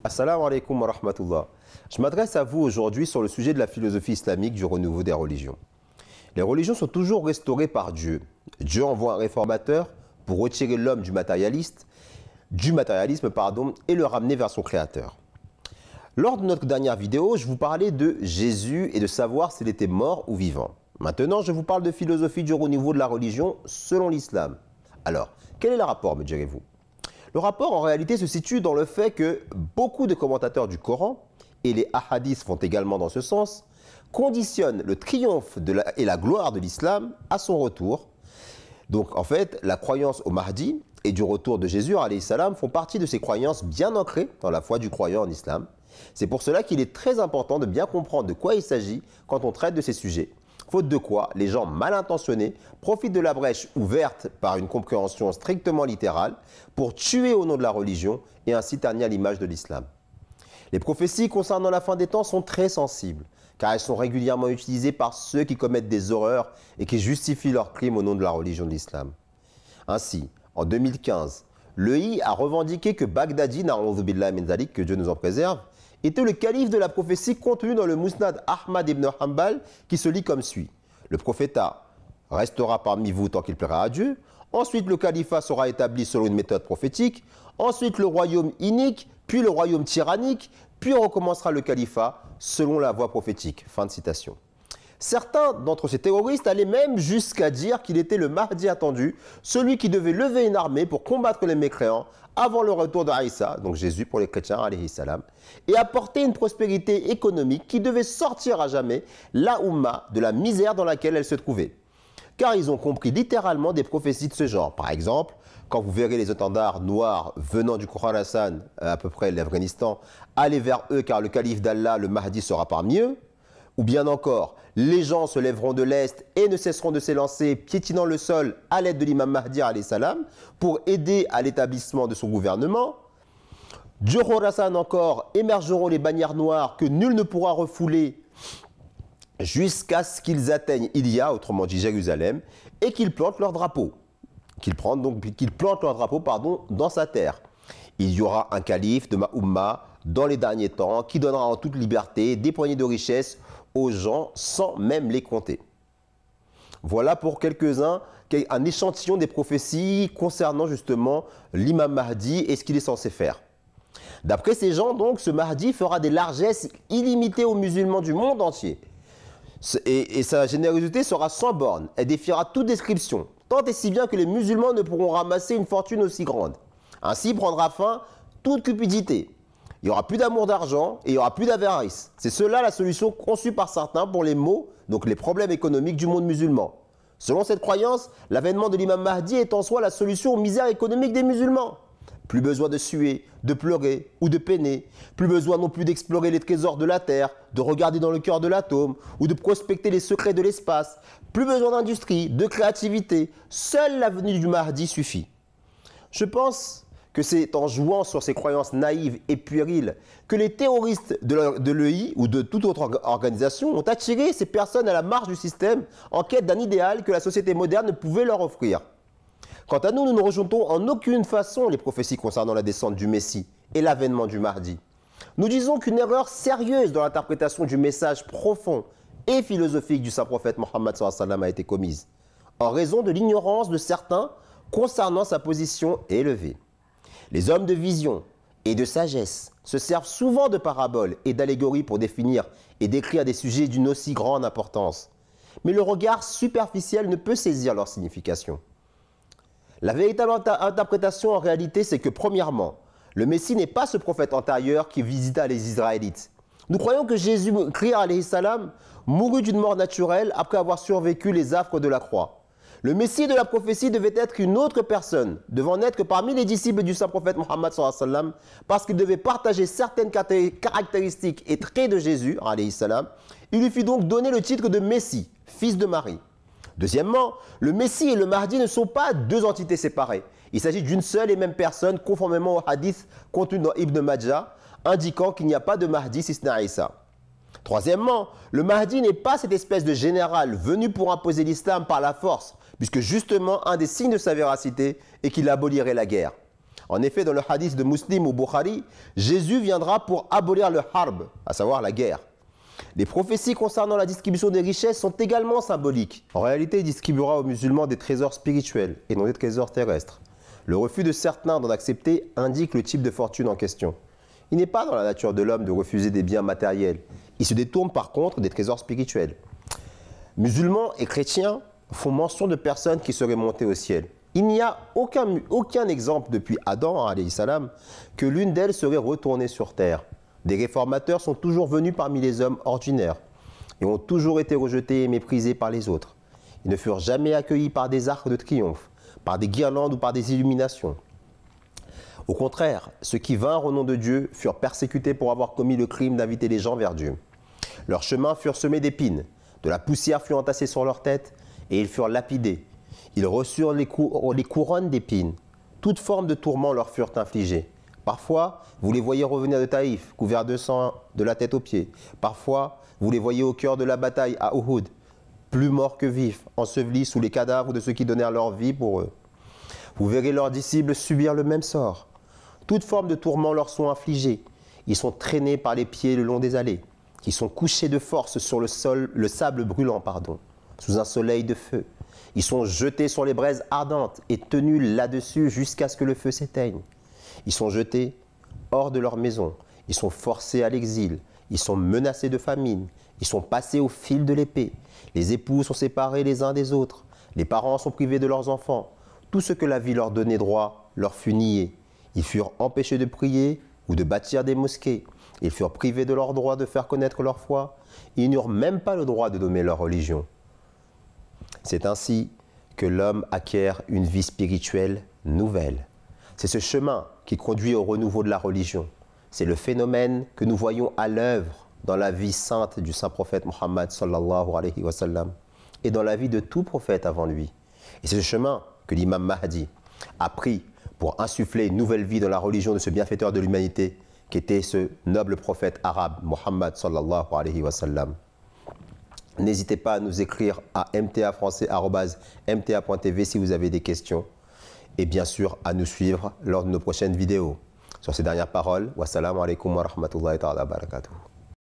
Assalamu alaikum wa rahmatullah. Je m'adresse à vous aujourd'hui sur le sujet de la philosophie islamique du renouveau des religions. Les religions sont toujours restaurées par Dieu. Dieu envoie un réformateur pour retirer l'homme du matérialisme, et le ramener vers son créateur. Lors de notre dernière vidéo, je vous parlais de Jésus et de savoir s'il était mort ou vivant. Maintenant, je vous parle de philosophie du renouveau de la religion selon l'islam. Alors, quel est le rapport, me direz-vous? Le rapport, en réalité, se situe dans le fait que beaucoup de commentateurs du Coran, et les hadiths vont également dans ce sens, conditionnent le triomphe et la gloire de l'islam à son retour. Donc, en fait, la croyance au Mahdi et du retour de Jésus, alayhi salam, font partie de ces croyances bien ancrées dans la foi du croyant en islam. C'est pour cela qu'il est très important de bien comprendre de quoi il s'agit quand on traite de ces sujets. Faute de quoi, les gens mal intentionnés profitent de la brèche ouverte par une compréhension strictement littérale pour tuer au nom de la religion et ainsi ternir l'image de l'islam. Les prophéties concernant la fin des temps sont très sensibles, car elles sont régulièrement utilisées par ceux qui commettent des horreurs et qui justifient leurs crimes au nom de la religion de l'islam. Ainsi, en 2015, l'EI a revendiqué que Baghdadi, na'oudhu billahi min zalik, que Dieu nous en préserve, était le calife de la prophétie contenue dans le Musnad Ahmad ibn Hanbal qui se lit comme suit. Le prophète restera parmi vous tant qu'il plaira à Dieu. Ensuite, le califat sera établi selon une méthode prophétique. Ensuite, le royaume inique, puis le royaume tyrannique, puis on recommencera le califat selon la voie prophétique. Fin de citation. Certains d'entre ces terroristes allaient même jusqu'à dire qu'il était le Mahdi attendu, celui qui devait lever une armée pour combattre les mécréants avant le retour d'Aïssa, donc Jésus pour les chrétiens, alayhi salam, et apporter une prospérité économique qui devait sortir à jamais la Oumma de la misère dans laquelle elle se trouvait. Car ils ont compris littéralement des prophéties de ce genre. Par exemple, quand vous verrez les étendards noirs venant du Khorasan, à peu près l'Afghanistan, aller vers eux car le calife d'Allah, le Mahdi, sera parmi eux. Ou bien encore, les gens se lèveront de l'Est et ne cesseront de s'élancer, piétinant le sol à l'aide de l'imam Mahdi alayhi salam, pour aider à l'établissement de son gouvernement. Du Khorasan encore, émergeront les bannières noires que nul ne pourra refouler jusqu'à ce qu'ils atteignent Ilia, autrement dit Jérusalem, et qu'ils plantent leur drapeau. Qu'ils plantent leur drapeau, dans sa terre. Il y aura un calife de ma Oumma dans les derniers temps qui donnera en toute liberté des poignées de richesses aux gens sans même les compter. Voilà pour quelques-uns un échantillon des prophéties concernant justement l'imam Mahdi et ce qu'il est censé faire. D'après ces gens, donc, ce Mahdi fera des largesses illimitées aux musulmans du monde entier. Et sa générosité sera sans borne. Elle défiera toute description, tant et si bien que les musulmans ne pourront ramasser une fortune aussi grande. Ainsi prendra fin toute cupidité. Il n'y aura plus d'amour d'argent et il n'y aura plus d'avarice. C'est cela la solution conçue par certains pour les maux, donc les problèmes économiques du monde musulman. Selon cette croyance, l'avènement de l'imam Mahdi est en soi la solution aux misères économiques des musulmans. Plus besoin de suer, de pleurer ou de peiner. Plus besoin non plus d'explorer les trésors de la terre, de regarder dans le cœur de l'atome ou de prospecter les secrets de l'espace. Plus besoin d'industrie, de créativité. Seule la venue du Mahdi suffit. Je pense que c'est en jouant sur ces croyances naïves et puériles que les terroristes de l'EI ou de toute autre organisation ont attiré ces personnes à la marge du système en quête d'un idéal que la société moderne ne pouvait leur offrir. Quant à nous, nous ne rejetons en aucune façon les prophéties concernant la descente du Messie et l'avènement du Mahdi. Nous disons qu'une erreur sérieuse dans l'interprétation du message profond et philosophique du saint prophète Mohammed sallallahu alayhi wa sallam a été commise, en raison de l'ignorance de certains concernant sa position élevée. Les hommes de vision et de sagesse se servent souvent de paraboles et d'allégories pour définir et décrire des sujets d'une aussi grande importance. Mais le regard superficiel ne peut saisir leur signification. La véritable interprétation en réalité, c'est que premièrement, le Messie n'est pas ce prophète antérieur qui visita les Israélites. Nous croyons que Jésus-Christ alayhi salam mourut d'une mort naturelle après avoir survécu les affres de la croix. Le Messie de la prophétie devait être une autre personne, devant n'être que parmi les disciples du saint prophète Mohammed sallallahu alayhi wa sallam, parce qu'il devait partager certaines caractéristiques et traits de Jésus alayhi salam. Il lui fut donc donné le titre de Messie, fils de Marie. Deuxièmement, le Messie et le Mahdi ne sont pas deux entités séparées. Il s'agit d'une seule et même personne, conformément au hadith contenu dans Ibn Majah, indiquant qu'il n'y a pas de Mahdi si ce n'est Isa. Troisièmement, le Mahdi n'est pas cette espèce de général venu pour imposer l'islam par la force, puisque justement un des signes de sa véracité est qu'il abolirait la guerre. En effet, dans le hadith de Muslim ou Bukhari, Jésus viendra pour abolir le harb, à savoir la guerre. Les prophéties concernant la distribution des richesses sont également symboliques. En réalité, il distribuera aux musulmans des trésors spirituels et non des trésors terrestres. Le refus de certains d'en accepter indique le type de fortune en question. Il n'est pas dans la nature de l'homme de refuser des biens matériels. Il se détourne par contre des trésors spirituels. Musulmans et chrétiens font mention de personnes qui seraient montées au ciel. Il n'y a aucun exemple depuis Adam, alayhi salam, que l'une d'elles serait retournée sur terre. Des réformateurs sont toujours venus parmi les hommes ordinaires et ont toujours été rejetés et méprisés par les autres. Ils ne furent jamais accueillis par des arcs de triomphe, par des guirlandes ou par des illuminations. Au contraire, ceux qui vinrent au nom de Dieu furent persécutés pour avoir commis le crime d'inviter les gens vers Dieu. Leurs chemins furent semés d'épines, de la poussière fut entassée sur leurs têtes et ils furent lapidés. Ils reçurent les couronnes d'épines. Toutes formes de tourments leur furent infligées. Parfois, vous les voyez revenir de Taïf, couverts de sang de la tête aux pieds. Parfois, vous les voyez au cœur de la bataille à Uhud, plus morts que vifs, ensevelis sous les cadavres de ceux qui donnèrent leur vie pour eux. Vous verrez leurs disciples subir le même sort. Toutes formes de tourments leur sont infligées. Ils sont traînés par les pieds le long des allées. Ils sont couchés de force sur le sable brûlant, sous un soleil de feu. Ils sont jetés sur les braises ardentes et tenus là-dessus jusqu'à ce que le feu s'éteigne. Ils sont jetés hors de leur maison. Ils sont forcés à l'exil. Ils sont menacés de famine. Ils sont passés au fil de l'épée. Les époux sont séparés les uns des autres. Les parents sont privés de leurs enfants. Tout ce que la vie leur donnait droit leur fut nié. Ils furent empêchés de prier ou de bâtir des mosquées. Ils furent privés de leur droit de faire connaître leur foi. Ils n'eurent même pas le droit de nommer leur religion. C'est ainsi que l'homme acquiert une vie spirituelle nouvelle. C'est ce chemin qui conduit au renouveau de la religion. C'est le phénomène que nous voyons à l'œuvre dans la vie sainte du saint prophète Mohammed sallallahu alayhi wa sallam et dans la vie de tout prophète avant lui. Et c'est ce chemin que l'imam Mahdi a pris pour insuffler une nouvelle vie dans la religion de ce bienfaiteur de l'humanité qu'était ce noble prophète arabe Mohammed sallallahu alayhi wa sallam. N'hésitez pas à nous écrire à mtafrançais@mta.tv si vous avez des questions et bien sûr à nous suivre lors de nos prochaines vidéos. Sur ces dernières paroles, wassalamu alaikum wa rahmatullahi ta'ala wa barakatuh.